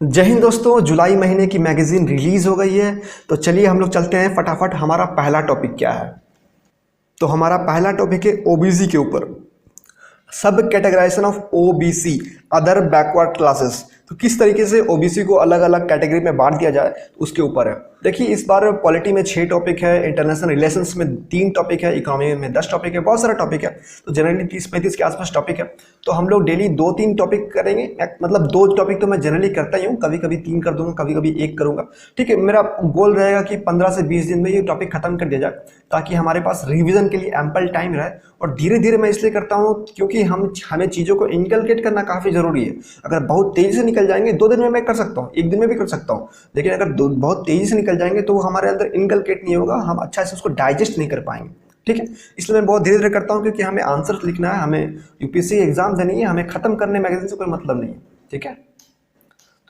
जय हिंद दोस्तों। जुलाई महीने की मैगजीन रिलीज हो गई है। तो चलिए हम लोग चलते हैं फटाफट। हमारा पहला टॉपिक क्या है? तो हमारा पहला टॉपिक है ओबीसी के ऊपर। सब subcategorization of OBC, other backward classes. तो किस तरीके से ओबीसी को अलग अलग कैटेगरी में बांट दिया जाए उसके ऊपर है। देखिए, इस बार पॉलिटी में 6 टॉपिक है, इंटरनेशनल रिलेशंस में 3 टॉपिक है, इकोनॉमी में 10 टॉपिक है, बहुत सारा टॉपिक है। तो जनरली 30-35 के आसपास टॉपिक है। तो हम लोग डेली 2-3 टॉपिक करेंगे। मतलब 2 टॉपिक तो मैं जनरली करता ही हूँ, कभी कभी 3 कर दूंगा, कभी कभी 1 करूंगा। ठीक है, मेरा गोल रहेगा कि 15 से 20 दिन में ये टॉपिक खत्म कर दिया जाए, ताकि हमारे पास रिविजन के लिए एम्पल टाइम रहे। और धीरे धीरे मैं इसलिए करता हूँ क्योंकि हमें चीज़ों को इनकलकेट करना काफ़ी ज़रूरी है। अगर बहुत तेज़ी से निकल जाएंगे 2 दिन में मैं कर सकता हूँ, 1 दिन में भी कर सकता हूँ, लेकिन अगर बहुत तेज़ी से निकल जाएंगे तो वो हमारे अंदर इनकलकेट नहीं होगा, हम अच्छा से उसको डाइजेस्ट नहीं कर पाएंगे। ठीक है, इसलिए मैं बहुत धीरे धीरे करता हूँ, क्योंकि हमें आंसर्स लिखना है, हमें यूपीएससी एग्जाम देनी है, हमें खत्म करने मैगजीन से कोई मतलब नहीं है। ठीक है,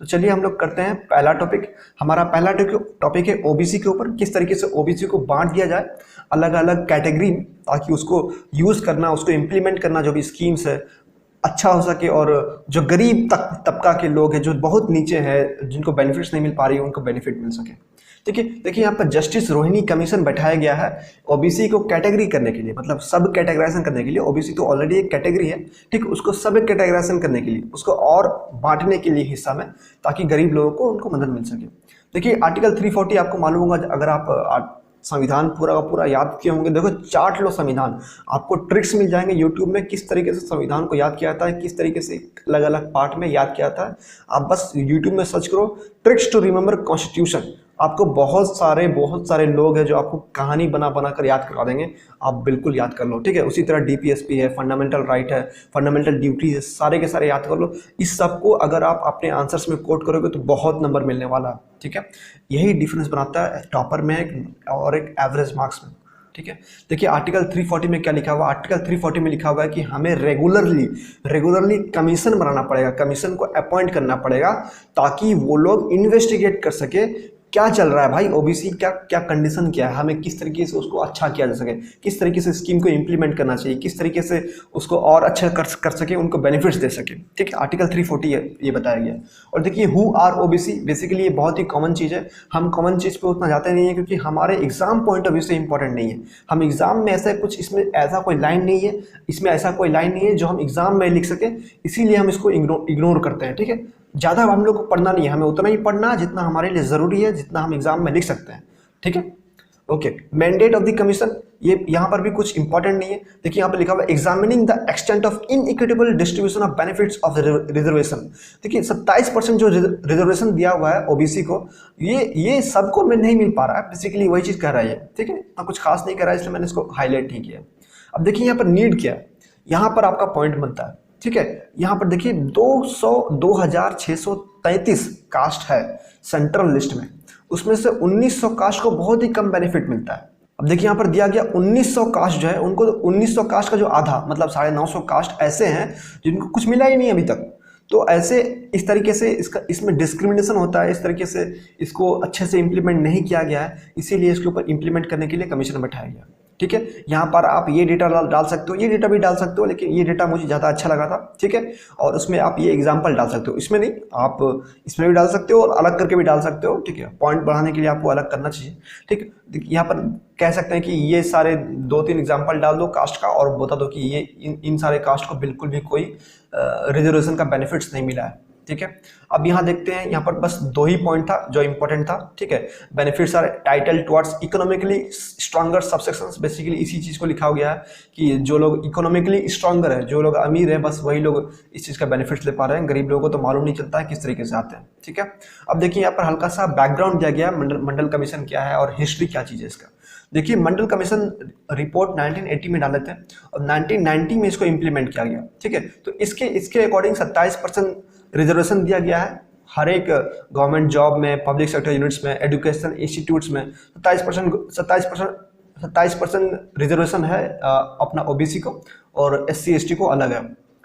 तो चलिए हम लोग करते हैं पहला टॉपिक। हमारा पहला टॉपिक है ओबीसी के ऊपर। किस तरीके से ओबीसी को बांट दिया जाए अलग अलग कैटेगरी में, ताकि उसको यूज़ करना, उसको इम्प्लीमेंट करना, जो भी स्कीम्स है, अच्छा हो सके। और जो गरीब तबका के लोग हैं, जो बहुत नीचे हैं, जिनको बेनिफिट्स नहीं मिल पा रही है, उनको बेनिफिट मिल सके। ठीक है, देखिए यहाँ पर जस्टिस रोहिणी कमीशन बैठाया गया है ओबीसी को कैटेगरी करने के लिए, मतलब सब कैटेगराइजेशन करने के लिए। ओबीसी तो ऑलरेडी एक कैटेगरी है, ठीक, उसको सब कैटेगराइजेशन करने के लिए, उसको और बांटने के लिए हिस्सा में, ताकि गरीब लोगों को उनको मदद मिल सके। देखिए आर्टिकल 340 आपको मालूम होगा, अगर आप संविधान पूरा का पूरा याद किए होंगे। देखो, चार्ट लो संविधान, आपको ट्रिक्स मिल जाएंगे यूट्यूब में, किस तरीके से संविधान को याद किया जाता है, किस तरीके से अलग अलग पार्ट में याद किया जाता है। आप बस यूट्यूब में सर्च करो ट्रिक्स टू रिमेंबर कॉन्स्टिट्यूशन, आपको बहुत सारे लोग हैं जो आपको कहानी बना बना कर याद करवा देंगे। आप बिल्कुल याद कर लो। ठीक है, उसी तरह डीपीएसपी है, फंडामेंटल राइट है, फंडामेंटल ड्यूटीज है, सारे के सारे याद कर लो। इस सबको अगर आप अपने आंसर्स में कोट करोगे तो बहुत नंबर मिलने वाला है। ठीक है, यही डिफरेंस बनाता है टॉपर में और एक एवरेज मार्क्स में। ठीक है, देखिए आर्टिकल 340 में क्या लिखा हुआ है। आर्टिकल 340 में लिखा हुआ है कि हमें रेगुलरली कमीशन बनाना पड़ेगा, कमीशन को अपॉइंट करना पड़ेगा, ताकि वो लोग इन्वेस्टिगेट कर सके क्या चल रहा है भाई, ओबीसी क्या क्या कंडीशन क्या है, हमें किस तरीके से उसको अच्छा किया जा सके, किस तरीके से स्कीम को इंप्लीमेंट करना चाहिए, किस तरीके से उसको और अच्छा कर सके, उनको बेनिफिट्स दे सके। ठीक है, आर्टिकल 340 ये बताया गया। और देखिए हु आर ओबीसी, बेसिकली ये बहुत ही कॉमन चीज़ है। हम कॉमन चीज़ पे उतना जाते नहीं है, क्योंकि हमारे एग्जाम पॉइंट ऑफ व्यू से इंपॉर्टेंट नहीं है। हम एग्जाम में ऐसा कुछ, इसमें ऐसा कोई लाइन नहीं है, इसमें ऐसा कोई लाइन नहीं है जो हम एग्जाम में लिख सके, इसीलिए हम इसको इग्नोर करते हैं। ठीक है, ज़्यादा हम लोग को पढ़ना नहीं है, हमें उतना ही पढ़ना है जितना हमारे लिए ज़रूरी है, जितना हम एग्जाम में लिख सकते हैं। ठीक है, okay. Mandate of the commission, ये यहाँ पर भी कुछ इंपॉर्टेंट नहीं है। देखिए यहाँ पर लिखा हुआ है examining the extent of inequitable distribution of benefits of reservation. देखिए 27% जो रिजर्वेशन दिया हुआ है ओबीसी को, ये सबको में नहीं मिल पा रहा है। बेसिकली वही चीज़ कह रहा है। ठीक है, कुछ खास नहीं कर रहा है, इसलिए मैंने इसको हाईलाइट नहीं किया। अब देखिए यहाँ पर नीड क्या है, यहाँ पर आपका पॉइंट बनता है। ठीक है, यहाँ पर देखिए 2633 कास्ट है सेंट्रल लिस्ट में, उसमें से 1900 कास्ट को बहुत ही कम बेनिफिट मिलता है। अब देखिए यहाँ पर दिया गया 1900 कास्ट जो है, उनको 1900 कास्ट का जो आधा मतलब 950 कास्ट ऐसे हैं जिनको कुछ मिला ही नहीं अभी तक। तो ऐसे इस तरीके से इसमें डिस्क्रिमिनेशन होता है, इस तरीके से इसको अच्छे से इंप्लीमेंट नहीं किया गया है, इसीलिए इसके ऊपर इंप्लीमेंट करने के लिए कमीशन बैठाया गया। ठीक है, यहाँ पर आप ये डेटा डाल सकते हो, ये डेटा भी डाल सकते हो, लेकिन ये डेटा मुझे ज़्यादा अच्छा लगा था। ठीक है, और उसमें आप ये एग्जांपल डाल सकते हो, इसमें नहीं, आप इसमें भी डाल सकते हो और अलग करके भी डाल सकते हो। ठीक है, पॉइंट बढ़ाने के लिए आपको अलग करना चाहिए। ठीक, यहाँ पर कह सकते हैं कि ये सारे 2-3 एग्जाम्पल डाल दो कास्ट का, और बता दो कि ये इन सारे कास्ट को बिल्कुल भी कोई रिजर्वेशन का बेनिफिट्स नहीं मिला है। ठीक है, अब यहाँ देखते हैं, यहाँ पर बस 2 ही पॉइंट था जो इंपॉर्टेंट था। ठीक है, benefits are title towards economically stronger subsections. Basically इसी चीज़ को लिखा गया है कि जो लोग इकोनॉमिकली स्ट्रॉन्गर है, जो लोग अमीर है, बस वही लोग इस चीज़ का बेनिफिट्स ले पा रहे हैं। गरीब लोगों को तो मालूम नहीं चलता है किस तरीके से आते हैं। ठीक है, अब देखिए यहाँ पर हल्का सा बैकग्राउंड दिया गया, मंडल कमीशन क्या है और हिस्ट्री क्या चीज़ है इसका। देखिए मंडल कमीशन रिपोर्ट 1980 में डाले थे और 1990 में इसको इम्प्लीमेंट किया गया। ठीक है, तो इसके अकॉर्डिंग 27% रिजर्वेशन दिया गया है हर एक गवर्नमेंट जॉब में, पब्लिक सेक्टर यूनिट्स में, एजुकेशन इंस्टीट्यूट्स में 27% रिजर्वेशन है अपना ओबीसी को, और एससी एसटी को अलग है।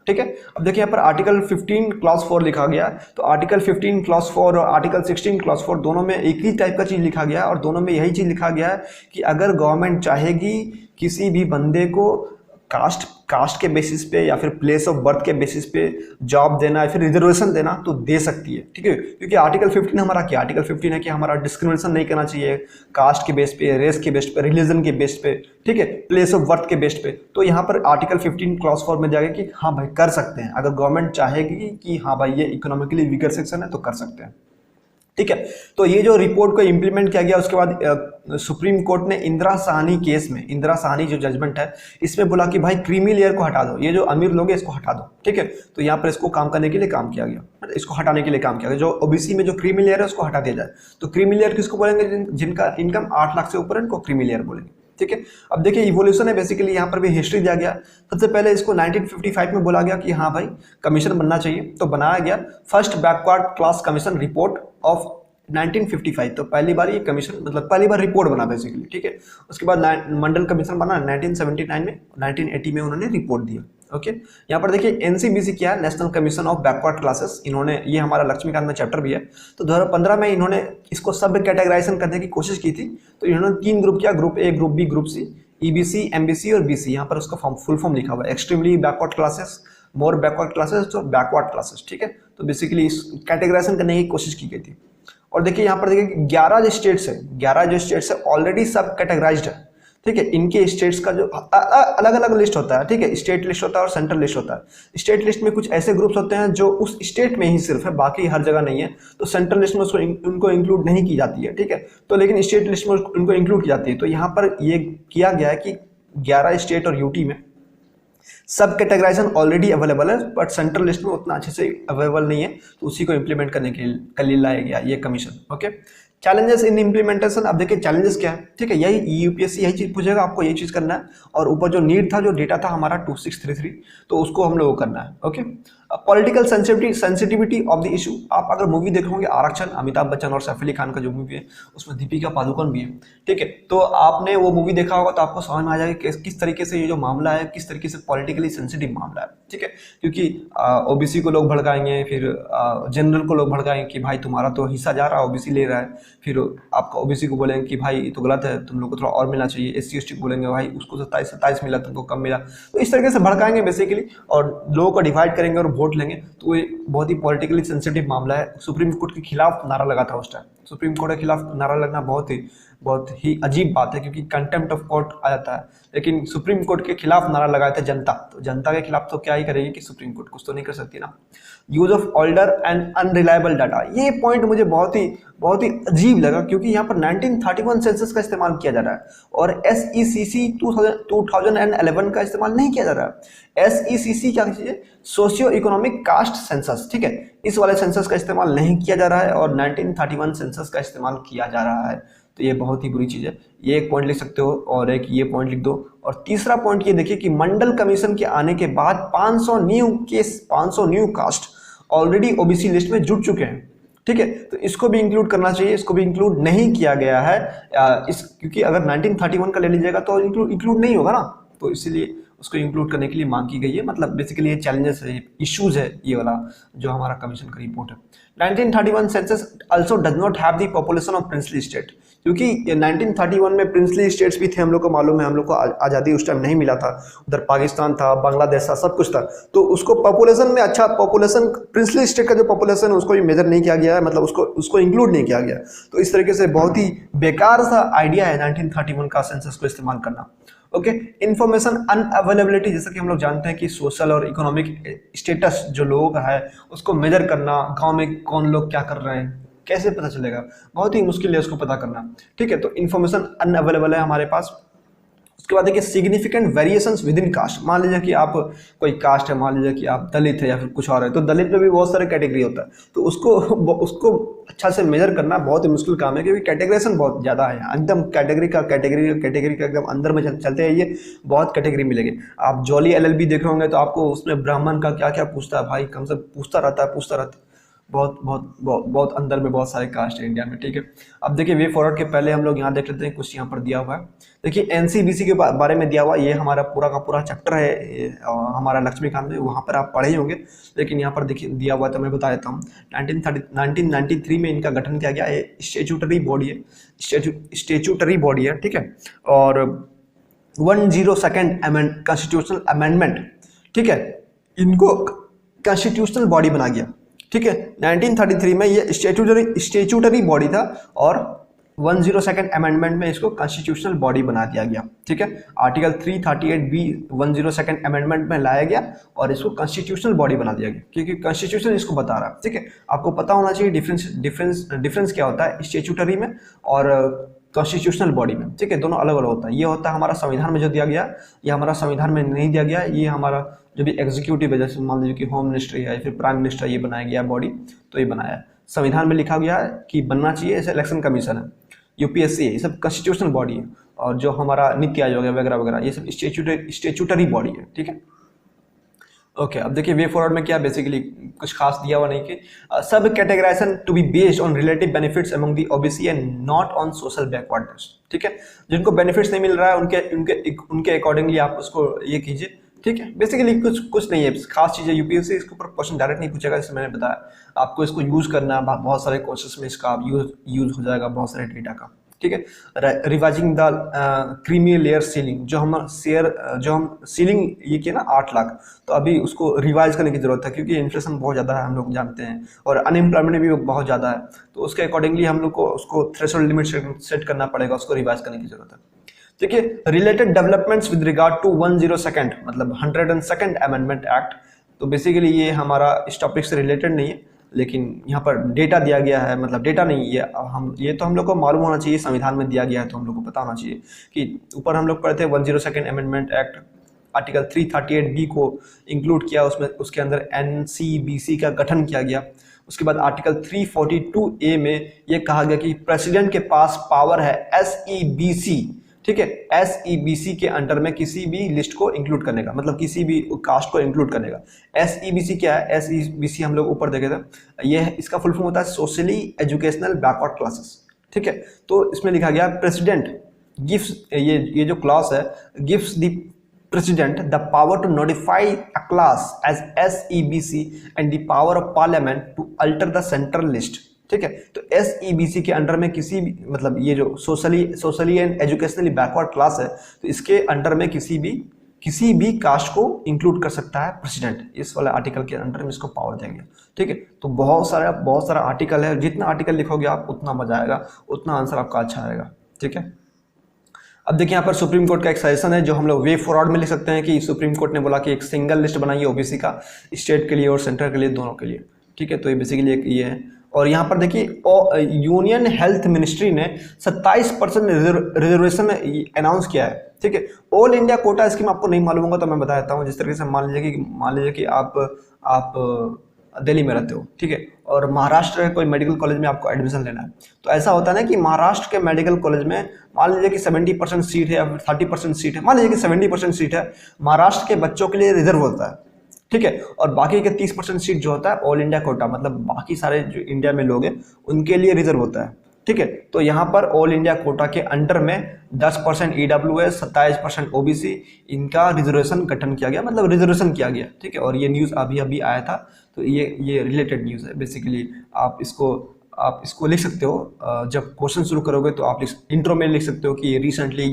ठीक है, अब देखिए यहाँ पर आर्टिकल 15 क्लॉज 4 लिखा गया है। तो आर्टिकल 15 क्लॉज 4 और आर्टिकल 16 क्लॉज 4 दोनों में एक ही टाइप का चीज़ लिखा गया है, और दोनों में यही चीज़ लिखा गया है कि अगर गवर्नमेंट चाहेगी किसी भी बंदे को कास्ट के बेसिस पे या फिर प्लेस ऑफ बर्थ के बेसिस पे जॉब देना या फिर रिजर्वेशन देना तो दे सकती है, ठीक है। क्योंकि आर्टिकल 15 हमारा क्या, आर्टिकल 15 है कि हमारा डिस्क्रिमिनेशन नहीं करना चाहिए कास्ट के बेस पे, रेस के बेस पे, रिलीजन के बेस पे, ठीक है, प्लेस ऑफ बर्थ के बेस पे। तो यहाँ पर आर्टिकल 15 क्लॉज 4 में जाएगा कि हाँ भाई कर सकते हैं, अगर गवर्नमेंट चाहेगी कि हाँ भाई ये इकोनॉमिकली वीकर सेक्शन है तो कर सकते हैं, ठीक है। तो ये जो रिपोर्ट को इम्प्लीमेंट किया गया उसके बाद सुप्रीम कोर्ट ने इंदिरा साहनी केस में, इंदिरा साहनी जो जजमेंट है इसमें बोला कि भाई क्रीमी लेयर को हटा दो, ये जो अमीर लोग हैं इसको हटा दो, ठीक है। तो यहाँ पर इसको काम करने के लिए काम किया गया, इसको हटाने के लिए काम किया गया, जो ओबीसी में जो क्रीमी लेयर है उसको हटा दिया जाए। तो क्रीमी लेयर किसको बोलेंगे, जिनका इनकम 8 लाख से ऊपर है इनको क्रीमी लेयर बोलेंगे, ठीक है। अब देखिए इवोल्यूशन है बेसिकली, यहाँ पर भी हिस्ट्री दिया गया। सबसे पहले इसको 1955 में बोला गया कि हाँ भाई कमीशन बनना चाहिए, तो बनाया गया first backward class commission report of 1955। तो पहली बार ये कमीशन मतलब पहली बार रिपोर्ट बना बेसिकली, ठीक है। उसके बाद मंडल कमीशन बना 1979 में, 1980 में उन्होंने रिपोर्ट दिया, ओके। यहाँ पर देखिए एनसीबीसी क्या है, national commission of backward classes, इन्होंने ये हमारा लक्ष्मीकांत में चैप्टर भी है। तो 2015 में इन्होंने इसको सब कैटेगराइजेशन करने की कोशिश की थी। तो इन्होंने 3 ग्रुप किया, group A, group B, group C, EBC, MBC और बीसी। यहाँ पर उसका फुल फॉर्म लिखा हुआ है, extremely backward classes, more backward classes और बैकवर्ड क्लासेस, ठीक है। तो बेसिकली इस कैटेगराइजेशन करने की कोशिश की गई थी। और देखिए यहाँ पर देखिए 11 जो स्टेट्स है, 11 जो स्टेट्स है ऑलरेडी सब कैटेगराइज्ड है, ठीक है। इनके स्टेट्स का जो अलग अलग लिस्ट होता है, ठीक है, स्टेट लिस्ट होता है और सेंट्रल लिस्ट होता है। स्टेट लिस्ट में कुछ ऐसे ग्रुप्स होते हैं जो उस स्टेट में ही सिर्फ है, बाकी हर जगह नहीं है। तो सेंट्रल लिस्ट में उसको उनको इंक्लूड नहीं की जाती है, ठीक है। तो लेकिन स्टेट लिस्ट में उनको इंक्लूड की जाती है। तो यहाँ पर ये किया गया है कि 11 स्टेट और यूटी में सब कैटेगराइजेशन ऑलरेडी अवेलेबल है, बट सेंट्रल लिस्ट में उतना अच्छे से अवेलेबल नहीं है। तो उसी को इंप्लीमेंट करने के लिए लाया गया ये commission, okay. Challenges in implementation, अब देखिए चैलेंजेस क्या है, ठीक है। यही यूपीएससी यही चीज पूछेगा, आपको यही चीज करना है। और ऊपर जो नीड था, जो डेटा था हमारा 2633, तो उसको हम लोगों को करना है, okay. Political sensitivity of the issue, आप अगर मूवी देखोगे आरक्षण, अमिताभ बच्चन और सैफ अली खान का जो मूवी है उसमें दीपिका पादुकोण भी है, ठीक है। तो आपने वो मूवी देखा होगा तो आपको समझ में आ जाएगा कि किस तरीके से ये जो मामला है किस तरीके से पॉलिटिकली सेंसिटिव मामला है, ठीक है। क्योंकि ओबीसी को लोग भड़काएंगे, फिर जनरल को लोग भड़काएंगे कि भाई तुम्हारा तो हिस्सा जा रहा है, ओबीसी ले रहा है। फिर आपका ओबीसी को बोलेंगे कि भाई तो गलत है, तुम लोग को थोड़ा और मिलना चाहिए। एससी एसटी को बोलेंगे भाई उसको 27 मिला, तुमको कम मिला। तो इस तरीके से भड़काएंगे बेसिकली, और लोगों को डिवाइड करेंगे और वोट लेंगे। तो ये बहुत ही पॉलिटिकली सेंसिटिव मामला है। सुप्रीम कोर्ट के खिलाफ नारा लगा था उस टाइम, सुप्रीम कोर्ट के खिलाफ नारा लगना बहुत ही अजीब बात है, क्योंकि कंटेम्प्ट ऑफ कोर्ट आ जाता है। लेकिन सुप्रीम कोर्ट के खिलाफ नारा लगाए थे जनता, तो जनता के खिलाफ तो क्या ही करेगी कि सुप्रीम कोर्ट कुछ तो नहीं कर सकती ना। Use of older and unreliable data, ये पॉइंट मुझे बहुत ही अजीब लगा, क्योंकि यहाँ पर 1931 सेंसस का इस्तेमाल किया जा रहा है और SECC 2011 का इस्तेमाल नहीं किया जा रहा है। SECC क्या चीज़ है, सोशियो इकोनॉमिक कास्ट सेंसस, ठीक है। इस वाले सेंसस का इस्तेमाल नहीं किया जा रहा है और 1931 सेंसस का इस्तेमाल किया जा रहा है। तो ये बहुत ही बुरी चीज़ है। ये एक पॉइंट लिख सकते हो और एक ये पॉइंट लिख दो। और तीसरा पॉइंट ये देखिए कि मंडल कमीशन के आने के बाद 500 new caste already OBC list में जुड़ चुके हैं, ठीक है। तो इसको भी इंक्लूड करना चाहिए, इसको भी इंक्लूड नहीं किया गया है क्योंकि अगर 1931 का ले लीजिएगा तो इंक्लूड नहीं होगा ना, तो इसीलिए उसको इंक्लूड करने के लिए मांग की गई है। मतलब बेसिकली ये चैलेंजेस है, इश्यूज है ये वाला जो हमारा कमीशन का रिपोर्ट है। 1931 census also does not have the population of princely state, क्योंकि 1931 में प्रिंसली स्टेट्स भी थे, हम लोग को मालूम है, हम लोग को आज़ादी उस टाइम नहीं मिला था। उधर पाकिस्तान था, बांग्लादेश था, सब कुछ था। तो उसको पॉपुलेशन में अच्छा पॉपुलेशन प्रिंसली स्टेट का जो पॉपुलेशन है उसको भी मेजर नहीं किया गया है, मतलब उसको इंक्लूड नहीं किया गया। तो इस तरीके से बहुत ही बेकार सा आइडिया है 1931 का सेंसस को इस्तेमाल करना, ओके। इंफॉर्मेशन अनअवेलेबिलिटी, जैसा कि हम लोग जानते हैं कि सोशल और इकोनॉमिक स्टेटस जो लोगों का है उसको मेजर करना, गांव में कौन लोग क्या कर रहे हैं कैसे पता चलेगा, बहुत ही मुश्किल है उसको पता करना, ठीक है। तो इन्फॉर्मेशन अनअवेलेबल है हमारे पास। उसके बाद देखिए significant variations within caste, मान लीजिए कि आप कोई कास्ट है, मान लीजिए कि आप दलित है या फिर कुछ और है, तो दलित में भी बहुत सारे कैटेगरी होता है। तो उसको अच्छा से मेजर करना बहुत ही मुश्किल काम है, क्योंकि कैटेगराइजेशन बहुत ज़्यादा है, एकदम कैटेगरी का एकदम अंदर में चलते आइए, बहुत कैटेगरी मिलेगी। आप जॉली LLB देख रहे होंगे तो आपको उसमें ब्राह्मण का क्या क्या पूछता है भाई, कम से पूछता रहता है, बहुत अंदर में बहुत सारे कास्ट है इंडिया में, ठीक है। अब देखिए वे फॉरवर्ड के पहले हम लोग यहाँ देख लेते हैं, कुछ यहाँ पर दिया हुआ है। देखिए NCBC के बारे में दिया हुआ, ये हमारा पूरा का पूरा चैप्टर है हमारा लक्ष्मीकांत में, वहाँ पर आप पढ़े ही होंगे, लेकिन यहाँ पर देखिए दिया हुआ तो मैं बता देता हूँ। 1993 में इनका गठन किया गया, स्टेचूटरी बॉडी है, ठीक है। और 102nd कॉन्स्टिट्यूशनल अमेंडमेंट, ठीक है, इनको कॉन्स्टिट्यूशनल बॉडी बना गया, ठीक है। 1933 में ये स्टेचुटरी बॉडी था और 102nd अमेंडमेंट में इसको कॉन्स्टिट्यूशनल बॉडी बना दिया गया, ठीक है। आर्टिकल 338B 102nd अमेंडमेंट में लाया गया और इसको कॉन्स्टिट्यूशनल बॉडी बना दिया गया, क्योंकि कॉन्स्टिट्यूशन इसको बता रहा है, ठीक है। आपको पता होना चाहिए डिफरेंस क्या होता है स्टेचुटरी में और कॉन्स्टिट्यूशनल बॉडी में, ठीक है। दोनों अलग अलग होता है। ये होता है हमारा संविधान में जो दिया गया, ये हमारा संविधान में नहीं दिया गया। ये हमारा जो भी एग्जीक्यूटिव है, जैसे मान लीजिए कि होम मिनिस्ट्री है या फिर प्राइम मिनिस्टर, ये बनाया गया बॉडी, तो ये बनाया है। संविधान में लिखा गया है कि बनना चाहिए, ऐसे इलेक्शन कमीशन है, यूपीएससी है, ये सब कॉन्स्टिट्यूशनल बॉडी है। और जो हमारा नीति आयोग है वगैरह वगैरह, ये सब स्टेचुटरी बॉडी है, ठीक है। ओके, अब देखिए वे फॉरवर्ड में क्या बेसिकली कुछ खास दिया हुआ नहीं कि सब subcategorization to be based on relative benefits among the OBC and not on social backwardness, ठीक है। जिनको बेनिफिट्स नहीं मिल रहा है उनके अकॉर्डिंगली आप उसको ये कीजिए, ठीक है। बेसिकली कुछ नहीं है खास चीज़ें। यूपीएससी इसके ऊपर क्वेश्चन डायरेक्ट नहीं पूछेगा, जैसे मैंने बताया आपको इसको यूज करना है, बहुत सारे कोर्सेज में इसका यूज हो जाएगा, बहुत सारे डेटा का, ठीक है। Revising the creamy layer ceiling, जो हम सीलिंग ये किया ना 8 लाख, तो अभी उसको रिवाइज करने की जरूरत है, क्योंकि इन्फ्लेशन बहुत ज़्यादा है, हम लोग जानते हैं, और अनएम्प्लॉयमेंट भी बहुत ज़्यादा है, तो उसके अकॉर्डिंगली हम लोग को उसको थ्रेशोल्ड लिमिट सेट करना पड़ेगा, उसको रिवाइज करने की जरूरत है। देखिए related developments with regard to 102nd मतलब 102nd अमेंडमेंट एक्ट, तो बेसिकली ये हमारा इस टॉपिक से रिलेटेड नहीं है, लेकिन यहाँ पर डेटा दिया गया है, मतलब डेटा नहीं, ये तो हम लोग को मालूम होना चाहिए, संविधान में दिया गया है तो हम लोग को पता होना चाहिए कि ऊपर हम लोग पढ़े थे 102nd amendment act, article 338B को इंक्लूड किया, उसमें उसके अंदर NCBC का गठन किया गया। उसके बाद आर्टिकल 342A में ये कहा गया कि प्रेसिडेंट के पास पावर है SEBC, ठीक है, SEBC के अंडर में किसी भी लिस्ट को इंक्लूड करने का, मतलब किसी भी कास्ट को इंक्लूड करने का। SEBC क्या है? SEBC हम लोग ऊपर देखे थे, ये इसका फुल फॉर्म होता है सोशली एजुकेशनल बैकवर्ड क्लासेस, ठीक है। तो इसमें लिखा गया प्रेसिडेंट गिव्स, ये जो क्लास है, gives the president the power to notify a class as SEBC and the power of parliament to alter the central list, ठीक है। तो SEBC के अंडर में किसी भी, मतलब ये जो socially and educationally backward class है, तो इसके अंडर में किसी भी कास्ट को इंक्लूड कर सकता है प्रेसिडेंट, इस वाले आर्टिकल के अंडर में इसको पावर देंगे, ठीक है। तो बहुत सारा आर्टिकल है, जितना आर्टिकल लिखोगे आप उतना मजा आएगा, उतना आंसर आपका अच्छा आएगा, ठीक है। अब देखिए यहाँ पर सुप्रीम कोर्ट का एक सजेशन है जो हम लोग वे फॉरवर्ड में लिख सकते हैं कि सुप्रीम कोर्ट ने बोला कि एक सिंगल लिस्ट बनाइए ओबीसी का, स्टेट के लिए और सेंटर के लिए, दोनों के लिए, ठीक है। तो ये बेसिकली एक ये है। और यहाँ पर देखिए यूनियन हेल्थ मिनिस्ट्री ने 27% रिजर्वेशन अनाउंस किया है, ठीक है। ऑल इंडिया कोटा स्कीम आपको नहीं मालूम होगा तो मैं बता देता हूँ। जिस तरीके से मान लीजिए कि आप दिल्ली में रहते हो, ठीक है, और महाराष्ट्र के कोई मेडिकल कॉलेज में आपको एडमिशन लेना है, तो ऐसा होता है ना कि महाराष्ट्र के मेडिकल कॉलेज में मान लीजिए कि 70% सीट है या फिर 30% सीट है, मान लीजिए कि 70% सीट है, महाराष्ट्र के बच्चों के लिए रिजर्व होता है, ठीक है। और बाकी के 30% सीट जो होता है ऑल इंडिया कोटा, मतलब बाकी सारे जो इंडिया में लोग हैं उनके लिए रिजर्व होता है, ठीक है। तो यहाँ पर ऑल इंडिया कोटा के अंडर में 10% EWS, 27% OBC, इनका रिजर्वेशन गठन किया गया, मतलब रिजर्वेशन किया गया, ठीक है। और ये न्यूज़ अभी आया था, तो ये रिलेटेड न्यूज़ है। बेसिकली आप इसको लिख सकते हो, जब क्वेश्चन शुरू करोगे तो आप इंट्रो में लिख सकते हो कि recently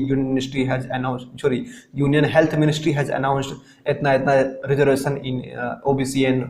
union health ministry has announced इतना reservation in OBC and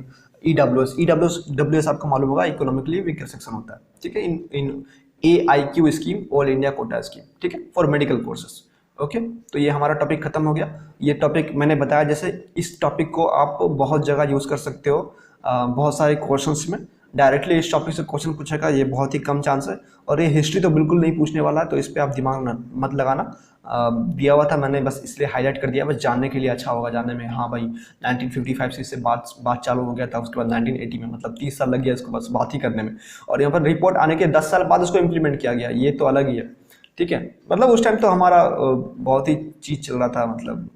EWS आपको मालूम होगा, इकोनॉमिकली वीकर सेक्शन होता है, ठीक है, इन AIQ scheme, all India quota scheme, ठीक है, फॉर मेडिकल कोर्सेज। ओके, तो ये हमारा टॉपिक खत्म हो गया। ये टॉपिक मैंने बताया, जैसे इस टॉपिक को आप बहुत जगह यूज़ कर सकते हो, बहुत सारे क्वेश्चंस में डायरेक्टली इस टॉपिक से क्वेश्चन पूछेगा, ये बहुत ही कम चांस है। और ये हिस्ट्री तो बिल्कुल नहीं पूछने वाला है, तो इस पर आप दिमाग मत लगाना। दिया हुआ था मैंने बस इसलिए हाईलाइट कर दिया, बस जानने के लिए अच्छा होगा, जानने में। हाँ भाई 1955 से इससे बात चालू हो गया था, उसके बाद 1980 में, मतलब 30 साल लग गया इसको बस बात ही करने में। और यहाँ पर रिपोर्ट आने के 10 साल बाद उसको इम्प्लीमेंट किया गया, ये तो अलग ही है, ठीक है। मतलब उस टाइम तो हमारा बहुत ही चीज़ चल रहा था, मतलब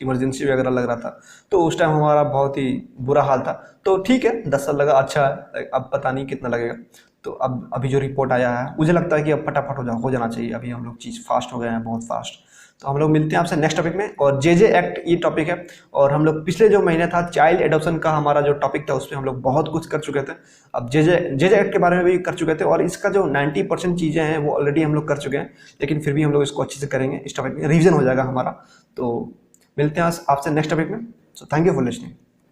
इमरजेंसी वगैरह लग रहा था, तो उस टाइम हमारा बहुत ही बुरा हाल था। तो ठीक है, 10 साल लगा, अच्छा है, अब पता नहीं कितना लगेगा। तो अब अभी जो रिपोर्ट आया है, मुझे लगता है कि अब फटाफट हो जाना चाहिए। अभी हम लोग चीज़ फास्ट हो गए हैं, बहुत फास्ट। तो हम लोग मिलते हैं आपसे नेक्स्ट टॉपिक में। और जे एक्ट ये टॉपिक है, और हम लोग पिछले जो महीने था चाइल्ड एडॉप्शन का हमारा जो टॉपिक था उस पर हम लोग बहुत कुछ कर चुके थे। अब जे एक्ट के बारे में भी कर चुके थे, और इसका जो 90% चीज़ें हैं वो ऑलरेडी हम लोग कर चुके हैं, लेकिन फिर भी हम लोग इसको अच्छे से करेंगे। इस टॉपिक में रिविजन हो जाएगा हमारा। तो मिलते हैं आपसे नेक्स्ट टॉपिक में। So thank you for listening.